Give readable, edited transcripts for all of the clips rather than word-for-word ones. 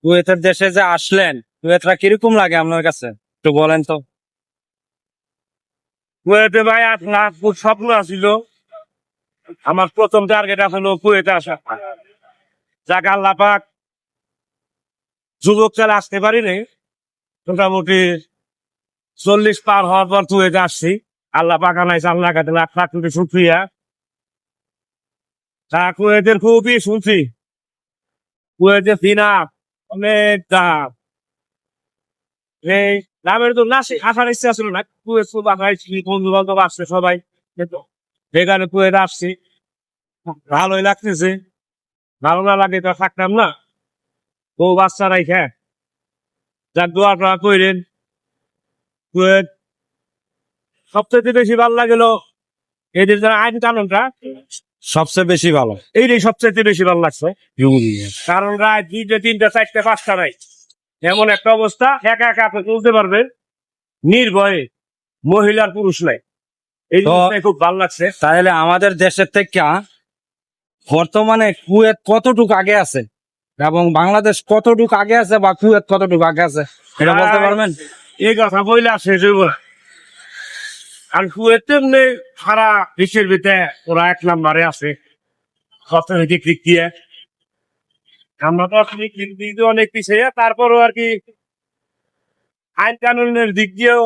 কুয়েতের দেশে যে আসলেন, কুয়েতটা কিরকম লাগে আপনার কাছে একটু বলেন তো। কুয়েতে ভাই আপনার খুব স্বপ্ন আছিল। আমার প্রথম টার্গেট আসলো কুয়েতে আসা। যাক আল্লাহ পাক যুবক চালে আসতে পারিনি, মোটামুটি 40 পার হওয়ার পর কুয়েতে আসছি। আল্লাহ পাক আনাইছে, আল্লাহ কাছে লাখ লাখ কোটি শুকরিয়া। তা কুয়েতের খুবই শুনছি, কুয়েতের দিনার অনেক দাম। এই দামের তো না আসার ইচ্ছা ছিল না, কুয়েত খুব আসাইছি, বন্ধু বান্ধব আসছে সবাই, কিন্তু এখানে কুয়েতে আসছি, ভালোই লাগতেছে। ভালো না লাগে তো থাকতাম না। বউ বাচ্চা রাইখা যাক দোয়া টোয়া কইরেন। কুয়েত সবচেয়ে বেশি ভালো লাগলো এদের যারা আইন কানুনটা, সবচেয়ে বেশি ভালো এইটাই সবচেয়ে বেশি ভালো লাগছে। কারণ রায় 2টা 3টা 4টা 5টা নাই, এমন একটা অবস্থা, একা একা আপনি চলতে পারবেন নির্ভয়ে, মহিলার পুরুষ নাই। এই তো জিনিসটাই খুব ভালো লাগছে। তাহলে আমাদের দেশের থেকে বর্তমানে কুয়েত কতটুকু আগে আছে এবং বাংলাদেশ কতটুকু আগে আছে বা কুয়েত কতটুকু আগে আছে এটা বলতে পারবেন? এই কথা বইলে আসে আর কুয়েত তেমনি সারা বিশ্বের ভিতরে ওরা 1 নম্বরে আছে অর্থনৈতিক দিক দিয়ে। আমরা তো অর্থনৈতিক দিক দিয়ে অনেক পিছিয়ে, তারপরও আর কি আইন কানুনের দিক দিয়েও,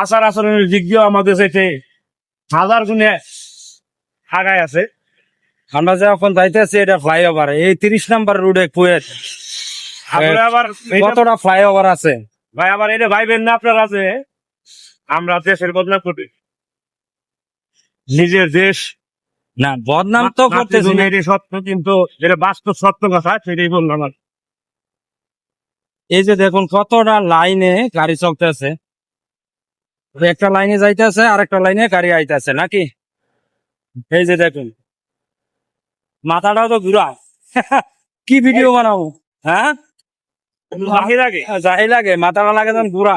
আচার আচরণের দিক দিয়েও আমাদের সাথে হাজার গুণে আগায় আছে। আমরা যে এখন যাইতেছি এটা ফ্লাইওভার, এই 30 নাম্বার রোডে কুয়েত তারপরে আবার কতটা ফ্লাইওভার আছে। ভাই আবার এটা ভাইবেন না আপনারা যে আমরা দেশের বদনাম করি, নিজের দেশ না বদনাম তো করতেছি না। এটি সত্য, কিন্তু যেটা বাস্তব সত্য কথা সেটাই বললাম। আর এই যে দেখুন কতটা লাইনে গাড়ি চলতেছে, একটা লাইনে যাইতেছে আর একটা লাইনে গাড়ি আইতেছে নাকি। এই যে দেখুন মাথাটাও তো ঘুরা কি ভিডিও বানাবো, হ্যাঁ বাকি লাগে যাই লাগে মাথাটা লাগে তখন ঘুরা।